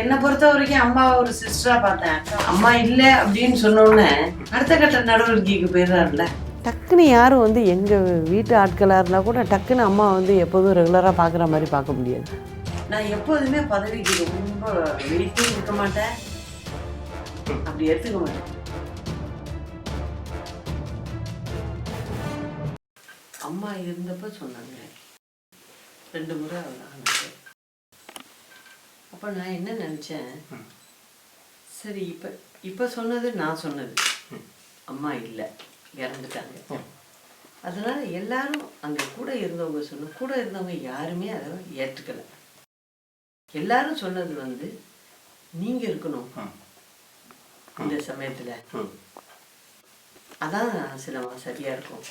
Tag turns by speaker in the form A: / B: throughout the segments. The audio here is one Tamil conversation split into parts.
A: என்னை பொறுத்த வரைக்கும் அம்மாவை ஒரு சிஸ்டரா பார்த்தேன். அம்மா இல்லை அப்படின்னு சொன்னோடனே அடுத்த கட்ட நடவடிக்கைக்கு போயிடுறாருல.
B: டக்குன்னு யாரும் வந்து எங்கள் வீட்டு ஆட்களாக இருந்தால் கூட டக்குன்னு அம்மா வந்து எப்போதும் ரெகுலராக பார்க்குற மாதிரி பார்க்க முடியாது.
A: நான் எப்போதுமே பதவிக்கு ரொம்ப வெயிட்டும் இருக்க மாட்டேன், அப்படி எடுத்துக்க மாட்டேன். அம்மா இருந்தப்ப சொன்னாங்க 2 முறை ஆனாங்க. அப்போ நான் என்ன நினச்சேன், சரி இப்போ சொன்னது நான் சொன்னது, அம்மா இல்லை இறந்துட்டாங்க. அதனால எல்லாரும் அங்கே கூட இருந்தவங்க கூட இருந்தவங்க யாருமே அதை ஏற்றுக்கலை. எல்லாரும் சொன்னது வந்து நீங்கள் இருக்கணும் இந்த சமயத்தில், அதான் சிலமா சரியாக இருக்கும்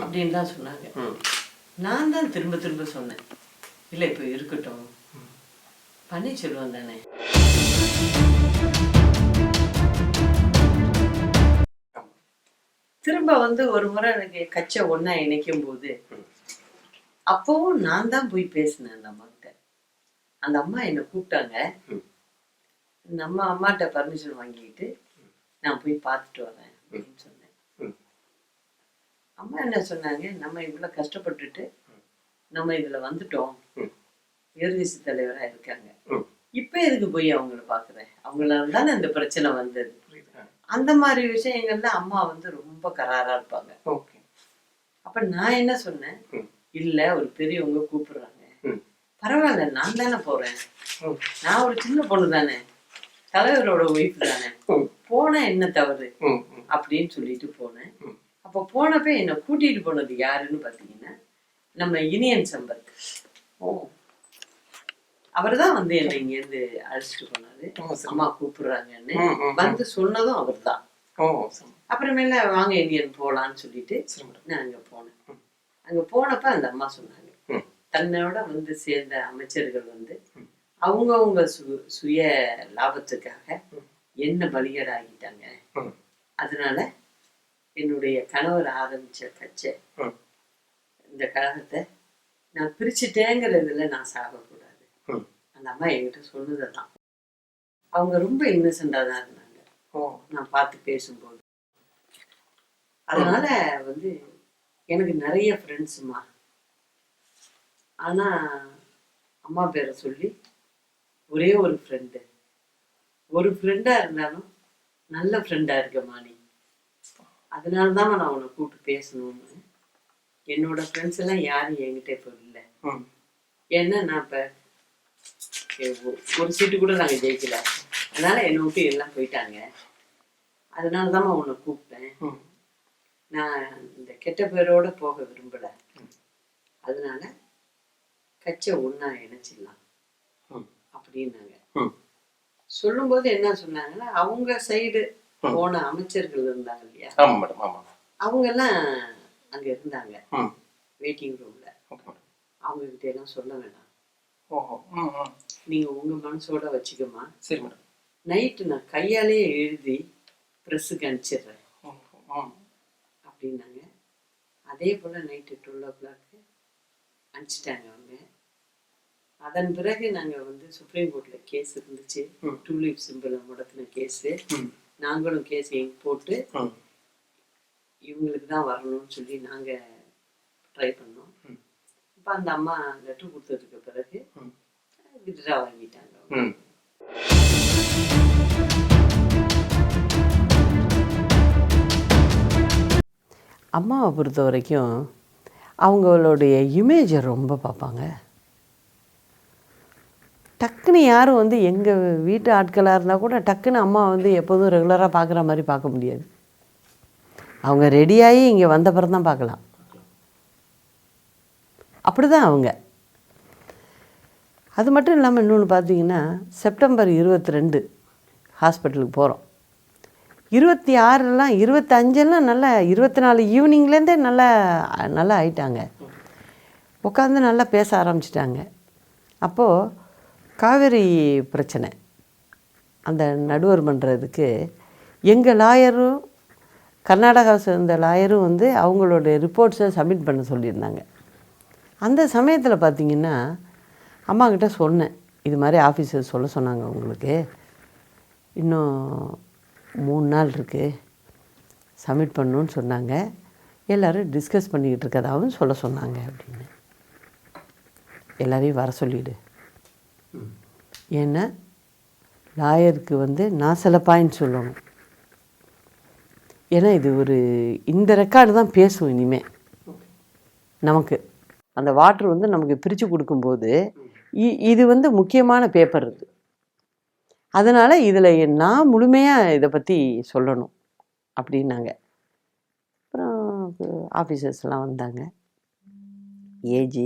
A: அப்படின்னு தான் சொன்னாங்க. நான் தான் திரும்ப திரும்ப சொன்னேன், இல்லை இப்போ இருக்கட்டும், பன்னீர்செல்வம் தானே. திரும்ப வந்து ஒரு முறை எனக்கு கச்சை ஒன்றா இணைக்கும் போது அப்போவும் நான் தான் போய் பேசினேன் அந்த அம்மாக்கிட்ட. அந்த அம்மா என்னை கூப்பிட்டாங்க. நம்ம அம்மாட்ட பர்மிஷன் வாங்கிக்கிட்டு நான் போய் பார்த்துட்டு வரேன் அப்படின்னு சொன்னேன். அம்மா என்ன சொன்னாங்க, நம்ம இவ்வளோ கஷ்டப்பட்டுட்டு நம்ம இதில் வந்துட்டோம், எதிர்கட்சி தலைவராக இருக்காங்க, இப்போ எதுக்கு போய் அவங்கள பார்க்குறேன், அவங்களால தானே இந்த பிரச்சனை வந்தது. அந்த மாதிரி விஷயங்கள்ல அம்மா வந்து ரொம்ப கராராக இருப்பாங்க. அப்போ நான் என்ன சொன்னேன், இல்லை ஒரு பெரியவங்க கூப்பிடுறாங்க, பரவாயில்ல நான் தானே போகிறேன், நான் ஒரு சின்ன பொண்ணு தானே, தலைவரோட ஒய்ஃப் தானே, போனால் என்ன தவறு அப்படின்னு சொல்லிட்டு போனேன். அப்போ போனப்ப என்னை கூட்டிகிட்டு போனது யாருன்னு பார்த்தீங்கன்னா நம்ம இனியன் சம்பத். அவர் தான் வந்து என்னை இங்கேருந்து அழைச்சிட்டு போனாரு. அம்மா கூப்பிடுறாங்கன்னு வந்து சொன்னதும் அவர் தான். அப்புறமேல வாங்க இனியன் போகலான்னு சொல்லிட்டு நான் அங்கே போனேன். அங்கே போனப்ப அந்த அம்மா சொன்னாங்க, தன்னோட வந்து சேர்ந்த அமைச்சர்கள் வந்து அவங்கவுங்க சுய லாபத்துக்காக என்ன பலிகடாகிட்டாங்க, அதனால என்னுடைய கணவர் ஆரம்பிச்ச கட்சி இந்த கழகத்தை நான் பிரிச்சுட்டேங்கிறதுல நான் சாகக்கூடாது. அந்த அம்மா என்கிட்ட சொன்னதான். அவங்க ரொம்ப இன்னசென்டா தான் இருந்தாங்க நான் பார்த்து பேசும்போது. அதனால வந்து எனக்கு நிறைய ஃப்ரெண்ட்ஸுமா. ஆனா அம்மா பேரை சொல்லி ஒரே ஒரு ஃப்ரெண்டா இருந்தாலும் நல்ல ஃப்ரெண்டா இருக்கம்மா நீ, அதனாலதான் நான் உன்னை கூப்பிட்டு பேசணும்னு. என்னோட ஃப்ரெண்ட்ஸ் எல்லாம் யாரும் என்கிட்ட இப்போ இல்லை. ஏன்னா நான் இப்போ ஒரு சீட்டு கூட நாங்கள் ஜெயிக்கல, அதனால என்னை விட்டு எல்லாம் போயிட்டாங்க. அதனாலதான் உன்னை கூப்பிட்டேன். நான் இந்த கெட்ட பேரோட போக விரும்பல, அதனால கச்சை ஒன்னா இணைச்சிடலாம் அப்படின்னாங்க. சொல்லும்போது என்ன சொன்னாங்கன்னா, அவங்க சைடு போன அமைச்சர்கள் இருந்தாங்க இல்லையா, அவங்க எல்லாம் அங்க இருந்தாங்க வெயிட்டிங் ரூம்ல. அவங்க கிட்ட எல்லாம் சொல்ல வேண்டாம், நீங்க உங்க மனசோட வச்சுக்கமா, நைட்டு நான் கையாலே எழுதி ப்ரெஸ்ஸுக்கு அனுப்பிச்சிடுறேன் அப்படின்னாங்க. அதே போல நைட்டு 12 o'clock அனுப்பிச்சிட்டாங்க அவங்க. அதன் பிறகு நாங்க வந்து சுப்ரீம் கோர்ட்ல கேஸ் இருந்துச்சு, டூலிப் சிம்பிளை முடக்கின கேஸு. நாங்களும் கேஸ் போட்டு இவங்களுக்கு தான் வரணும்னு சொல்லி நாங்கள் ட்ரை பண்ணோம். இப்போ அந்த அம்மா லெட்டர் கொடுத்ததுக்கு பிறகு வித்ட்ரா வாங்கிட்டாங்க.
B: அம்மாவை பொறுத்த வரைக்கும் அவங்களுடைய இமேஜை ரொம்ப பார்ப்பாங்க. டக்குன்னு யாரும் வந்து எங்கள் வீட்டு ஆட்களாக இருந்தால் கூட டக்குன்னு அம்மா வந்து எப்போதும் ரெகுலராக பார்க்குற மாதிரி பார்க்க முடியாது. அவங்க ரெடியாகி இங்கே வந்த பிறகு தான் பார்க்கலாம். அப்படி தான் அவங்க. அது மட்டும் இல்லாமல் இன்னொன்று பார்த்தீங்கன்னா, செப்டம்பர் 22 ஹாஸ்பிட்டலுக்கு போகிறோம். 26 25 நல்லா 24 ஈவினிங்லேருந்தே நல்லா ஆயிட்டாங்க. உட்காந்து நல்லா பேச ஆரம்பிச்சிட்டாங்க. அப்போது காவேரி பிரச்சனை அந்த நடுவர் பண்ணுறதுக்கு எங்கள் லாயரும் கர்நாடகாவை சேர்ந்த லாயரும் வந்து அவங்களோட ரிப்போர்ட்ஸை சப்மிட் பண்ண சொல்லியிருந்தாங்க. அந்த சமயத்தில் பார்த்திங்கன்னா அம்மாக்கிட்ட சொன்னேன், இது மாதிரி ஆஃபீஸர் சொல்ல சொன்னாங்க, உங்களுக்கு இன்னும் 3 நாள் இருக்குது சப்மிட் பண்ணணுன்னு சொன்னாங்க, எல்லோரும் டிஸ்கஸ் பண்ணிக்கிட்டு இருக்கதாகவும் சொல்ல சொன்னாங்க அப்படின்னு. எல்லோரையும் வர சொல்லிவிடு. ஏன்னா லாயருக்கு வந்து நான் சில பாயிண்ட் சொல்லணும். ஏன்னா இது ஒரு இந்த ரெக்கார்டு தான் பேசும் இனிமேல். நமக்கு அந்த வாட்ரு வந்து நமக்கு பிரித்து கொடுக்கும்போது இது வந்து முக்கியமான பேப்பர் இது. அதனால் இதில் நான் முழுமையாக இதை பற்றி சொல்லணும் அப்படின்னாங்க. அப்புறம் ஆஃபீஸர்ஸ்லாம் வந்தாங்க. ஏஜி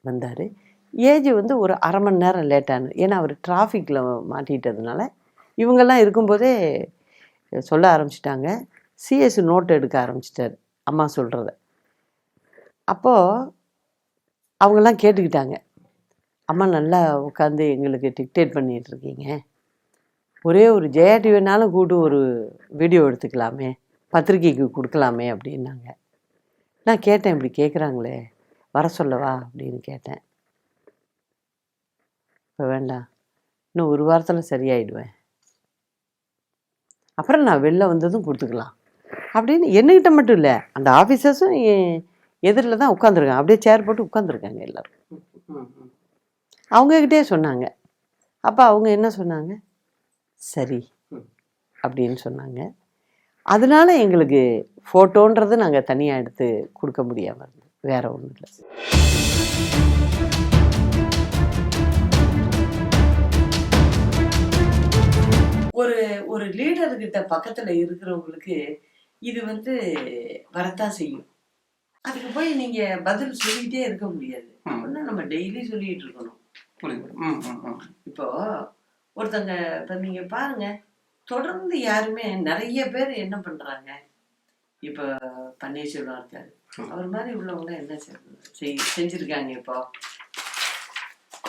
B: வந்தார். ஏஜி வந்து ஒரு அரை மணி நேரம் லேட்டானது. ஏன்னா அவர் டிராஃபிக்கில் மாட்டிட்டதுனால இவங்கெல்லாம் இருக்கும்போதே சொல்ல ஆரம்பிச்சிட்டாங்க. சிஎஸ் நோட் எடுக்க ஆரம்பிச்சிட்டார் அம்மா சொல்கிறத. அப்போது அவங்கெல்லாம் கேட்டுக்கிட்டாங்க, அம்மா நல்லா உட்காந்து எங்களுக்கு டிக்டேட் பண்ணிகிட்ருக்கீங்க, ஒரே ஒரு ஜெயா டிவினாலும் கூட்டு ஒரு வீடியோ எடுத்துக்கலாமே, பத்திரிக்கைக்கு கொடுக்கலாமே அப்படின்னாங்க. நான் கேட்டேன், இப்படி கேட்குறாங்களே வர சொல்லவா அப்படின்னு கேட்டேன். இப்போ வேண்டாம், இன்னும் ஒரு வாரத்தில் சரியாயிடுவேன், அப்புறம் நான் வெளில வந்ததும் கொடுத்துக்கலாம் அப்படின்னு என்கிட்ட மட்டும் இல்லை, அந்த ஆஃபீஸர்ஸும் எதிரில் தான் உட்காந்துருக்காங்க. அப்படியே சேர் போட்டு உட்காந்துருக்காங்க எல்லோரும். அவங்கக்கிட்டே சொன்னாங்க. அப்போ அவங்க என்ன சொன்னாங்க, சரி அப்படின்னு சொன்னாங்க. அதனால எங்களுக்கு ஃபோட்டோன்றது நாங்கள் தனியாக எடுத்து கொடுக்க முடியாமல் இருந்தது, வேற ஒன்றும் இல்லை. ஒரு லீடர்கிட்ட பக்கத்தில் இருக்கிறவங்களுக்கு இது வந்து வரத்தான் செய்யும். அதுக்கு போய் நீங்கள் பதில் சொல்லிக்கிட்டே இருக்க முடியாது. அப்படின்னா நம்ம டெய்லி சொல்லிகிட்டு இருக்கணும். இப்போ ஒருத்தங்க இப்போ நீங்கள் பாருங்க, தொடர்ந்து யாருமே நிறைய பேர் என்ன பண்ணுறாங்க, இப்போ பன்னீர்செல்வம் இருக்காரு, அவர் மாதிரி உள்ளவங்க என்ன செஞ்சுருக்காங்க. இப்போ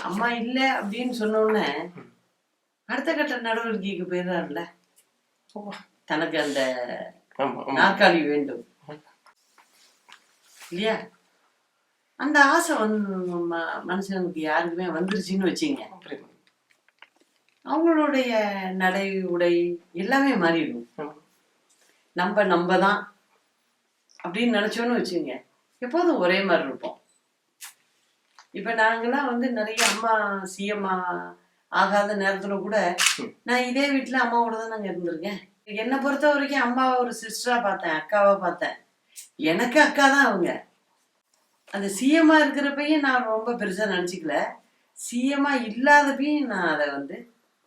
B: அம்மா இல்லை அப்படின்னு சொன்னோடனே அடுத்த கட்ட நடவடிக்கைக்கு போயிடுறாருல, தனக்கு அந்த நாற்காலி வேண்டும் இல்லையா, அந்த ஆசை மனுஷனுக்கு யாருக்குமே வந்துருச்சுன்னு வச்சுங்க, அவங்களுடைய நடை உடை எல்லாமே மாறிடும். நம்ம தான் அப்படின்னு நினைச்சோன்னு வச்சுங்க, எப்போதும் ஒரே மாதிரி இருப்போம். இப்ப நாங்கெல்லாம் வந்து நிறைய அம்மா சிஎம் ஆகாத நேரத்துல கூட நான் இதே வீட்டுல அம்மாவோட தான் நாங்க இருந்திருக்கேன். என்னை பொறுத்த வரைக்கும் அம்மாவை ஒரு சிஸ்டரா பார்த்தேன், அக்காவா பார்த்தேன். எனக்கு அக்கா தான் அவங்க. அந்த சிஎம்மா இருக்கிறப்பையும் நான் ரொம்ப பெருசா நினைச்சுக்கல, சிஎம்மா இல்லாதப்பையும் நான் அதை வந்து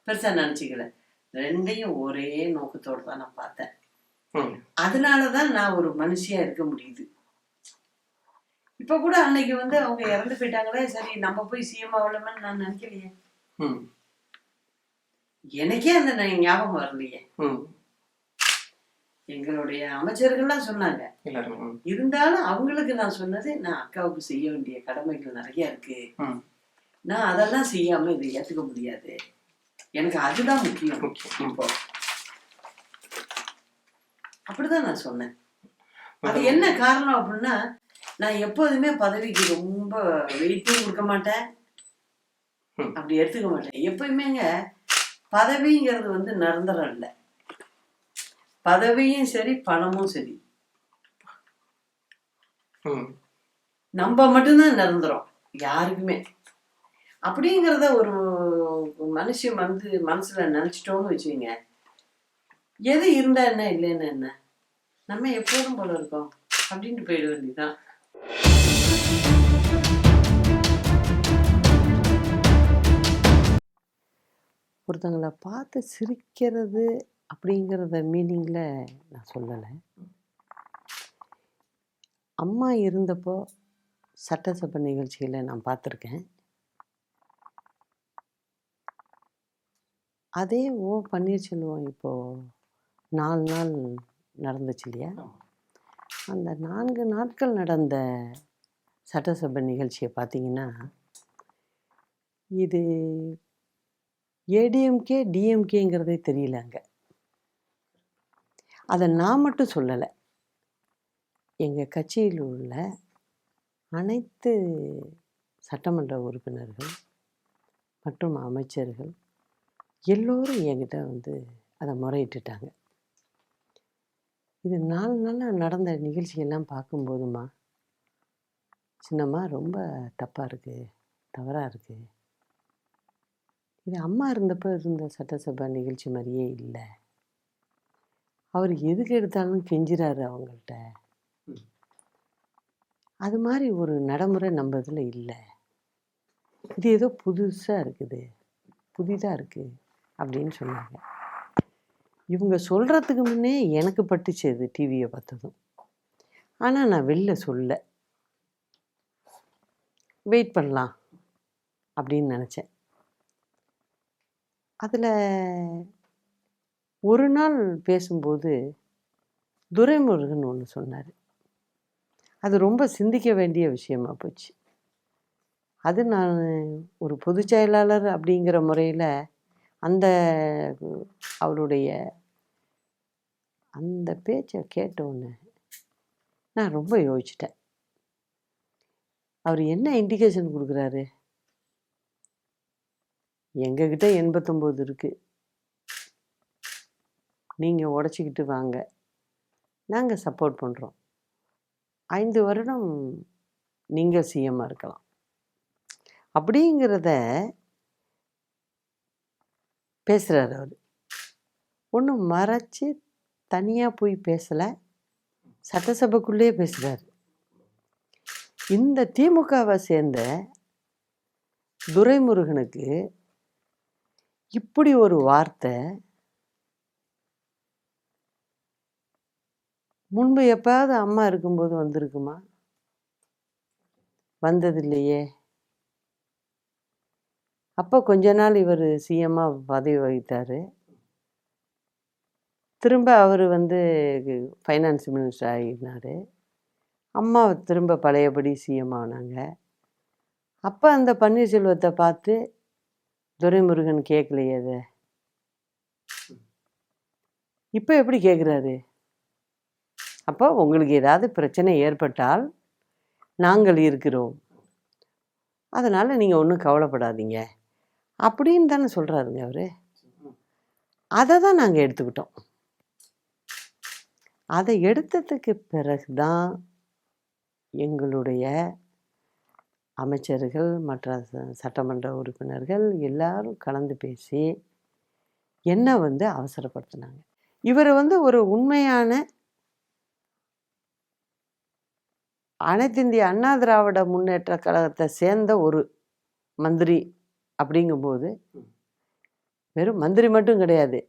B: பெருசா நினைச்சுக்கல. ரெண்டையும் ஒரே நோக்கத்தோடு தான் நான் பார்த்தேன். அதனாலதான் நான் ஒரு மனுஷியா இருக்க முடியுது. இப்ப கூட அன்னைக்கு வந்து அவங்க இறந்து போயிட்டாங்களே, சரி நம்ம போய் சிஎம் ஆகலாமன்னு நான் நினைக்கலையே. எனக்கே அந்த ஞாபகம் வரலையே. எங்களுடைய அமைச்சர்கள்லாம் சொன்னாங்க, இருந்தாலும் அவங்களுக்கு நான் சொன்னது, நான் அக்காவுக்கு செய்ய வேண்டிய கடமைகள் நிறைய இருக்கு, நான் அதெல்லாம் செய்யாம இதை ஏத்துக்க முடியாது, எனக்கு அதுதான் முக்கியம். இப்போ அப்படிதான் நான் சொன்னேன். அது என்ன காரணம் அப்படின்னா, நான் எப்போதுமே பதவிக்கு ரொம்ப வெயிட்டும் கொடுக்க மாட்டேன், அப்படி எடுத்துக்க மாட்டேன். எப்பயுமேங்க பதவிங்கிறது வந்து நிரந்தரம் இல்லை. பதவியும் சரி பணமும் சரி, நம்ம மட்டும்தான் நிரந்தரம் யாருக்குமே. அப்படிங்கிறத ஒரு மனுஷன் வந்து மனசுல நினைச்சிட்டோம்னு வச்சுங்க, எது இருந்தா என்ன இல்லைன்னு என்ன, நம்ம எப்போதும் போல இருக்கோம் அப்படின்ட்டு போயிட வேண்டியதுதான். ஒருத்தங்களை பார்த்து சிரிக்கிறது அப்படிங்கிறத மீனிங்கில் நான் சொல்லலை. அம்மா இருந்தப்போ சட்டசபை நிகழ்ச்சியில் நான் பார்த்துருக்கேன். அதே பன்னீர்செல்வம் இப்போது 4 நாள் நடந்துச்சு இல்லையா, அந்த 4 நாட்கள் நடந்த சட்டசபை நிகழ்ச்சியை பார்த்தீங்கன்னா, இது ஏடிஎம்கே டிஎம்கேங்கிறதே தெரியல அங்கே. அதை நான் மட்டும் சொல்லலை, எங்கள் கட்சியில் உள்ள அனைத்து சட்டமன்ற உறுப்பினர்கள், மற்றும் அமைச்சர்கள் எல்லோரும் என்கிட்ட வந்து அதை முறையிட்டுட்டாங்க. இது 4 நாளாக நடந்த நிகழ்ச்சியெல்லாம் பார்க்கும்போதுமா, சின்னம்மா ரொம்ப தப்பாக இருக்குது, தவறாக இருக்குது. இது அம்மா இருந்தப்போ இருந்த சட்டசபை நிகழ்ச்சி மாதிரியே இல்லை. அவர் எதுக்கு எடுத்தாலும் கெஞ்சிறாரு அவங்கள்ட்ட. அது மாதிரி ஒரு நடைமுறை நம்ம இதில் இல்லை. இது ஏதோ புதுசாக இருக்குது, புதிதாக இருக்குது அப்படின்னு சொன்னாங்க. இவங்க சொல்கிறதுக்கு முன்னே எனக்கு பட்டுச்சு அது டிவியை பார்த்ததும். ஆனால் நான் வெளில சொல்ல, வெயிட் பண்ணலாம் அப்படின்னு நினச்சேன். அதில் ஒரு நாள் பேசும்போது துரைமுருகன் ஒன்று சொன்னார். அது ரொம்ப சிந்திக்க வேண்டிய விஷயமா போச்சு. அது நான் ஒரு பொதுச் செயலாளர் அப்படிங்கிற முறையில் அந்த அவருடைய அந்த பேச்சை கேட்டோன்னு நான் ரொம்ப யோசிச்சிட்டேன். அவர் என்ன இண்டிகேஷன் கொடுக்குறாரு? எங்ககிட்ட 89 இருக்குது, நீங்கள் உடச்சிக்கிட்டு வாங்க, நாங்கள் சப்போர்ட் பண்ணுறோம், 5 வருடம் நீங்கள் சிஎம்மாக இருக்கலாம் அப்படிங்கிறத பேசுகிறார். அவர் ஒன்றும் மறைச்சி தனியாக போய் பேசலை, சட்டசபைக்குள்ளேயே பேசுகிறார். இந்த திமுகவை சேர்ந்த துரைமுருகனுக்கு இப்படி ஒரு வார்த்தை முன்பு எப்போயாவது அம்மா இருக்கும்போது வந்திருக்குமா? வந்ததில்லையே. அப்போ கொஞ்ச நாள் இவர் சிஎம்மாக பதவி வகித்தார். திரும்ப அவர் வந்து ஃபைனான்ஸ் மினிஸ்டர் ஆகினார். அம்மா திரும்ப பழையபடி சிஎம் ஆனாங்க. அப்போ அந்த பன்னீர்செல்வத்தை பார்த்து துரைமுருகன் கேட்கலையே அதை. இப்போ எப்படி கேட்குறாரு? அப்போ உங்களுக்கு ஏதாவது பிரச்சனை ஏற்பட்டால் நாங்கள் இருக்கிறோம், அதனால் நீங்கள் ஒன்றும் கவலைப்படாதீங்க அப்படின்னு தானே சொல்கிறாருங்க அவர். அதை தான் நாங்கள் எடுத்துக்கிட்டோம். அதை எடுத்ததுக்கு பிறகு தான் எங்களுடைய அமைச்சர்கள், மற்ற சட்டமன்ற உறுப்பினர்கள் எல்லாரும் கலந்து பேசி என்னை வந்து அவசரப்படுத்தினாங்க. இவர் வந்து ஒரு உண்மையான அனைத்து இந்திய அண்ணா திராவிட முன்னேற்ற கழகத்தை சேர்ந்த ஒரு மந்திரி அப்படிங்கும்போது, வெறும் மந்திரி மட்டும் கிடையாது,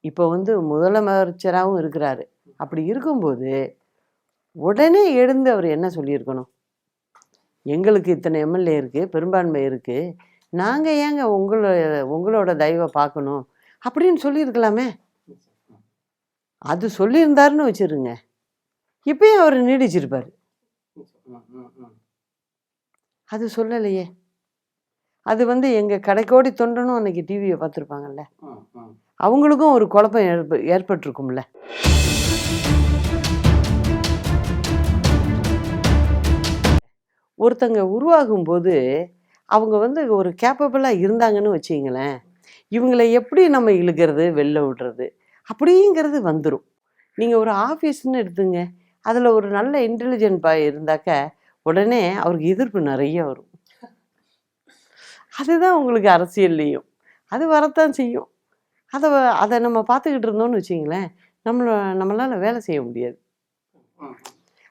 B: இப்போ வந்து முதலமைச்சராகவும் இருக்கிறாரு. அப்படி இருக்கும்போது உடனே எழுந்து அவர் என்ன சொல்லியிருக்கணும்? எங்களுக்கு இத்தனை எம்எல்ஏ இருக்குது, பெரும்பான்மை இருக்குது, நாங்கள் ஏங்க உங்களோட தயவை பார்க்கணும் அப்படின்னு சொல்லியிருக்கலாமே. அது சொல்லியிருந்தாருன்னு வச்சுருங்க, இப்பயும் அவர் நீடிச்சிருப்பார். அது சொல்லலையே. அது வந்து எங்கள் கடைக்கோடி தொண்டனும் அன்னைக்கு டிவியை பார்த்துருப்பாங்கல்ல, அவங்களுக்கும் ஒரு குழப்பம் ஏற்பட்டிருக்கும்ல. ஒருத்தங்க உருவாகும்போது அவங்க வந்து ஒரு கேப்பபிளாக இருந்தாங்கன்னு வச்சிங்களேன், இவங்களை எப்படி நம்ம இழுக்கிறது, வெளில விடுறது அப்படிங்கிறது வந்துடும். நீங்கள் ஒரு ஆஃபீஸ்ன்னு எடுத்துங்க, அதில் ஒரு நல்ல இன்டெலிஜென்ட் பாய் இருந்தாக்க உடனே அவருக்கு எதிர்ப்பு நிறைய வரும். அதுதான் உங்களுக்கு அரசியல்லையும் அது வரத்தான் செய்யும். அதை நம்ம பார்த்துக்கிட்டு இருந்தோம்னு வச்சிங்களேன், நம்மளால் வேலை செய்ய முடியாது.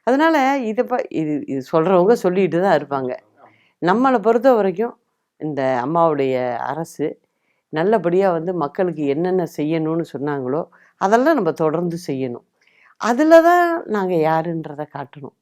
B: அதனால் இது சொல்கிறவங்க சொல்லிட்டு தான் இருப்பாங்க. நம்மளை பொறுத்த வரைக்கும் இந்த அம்மாவுடைய அரசு நல்லபடியாக வந்து மக்களுக்கு என்னென்ன செய்யணும்னு சொன்னாங்களோ அதெல்லாம் நம்ம தொடர்ந்து செய்யணும். அதில் தான் நாங்கள் யாருன்றதை காட்டணும்.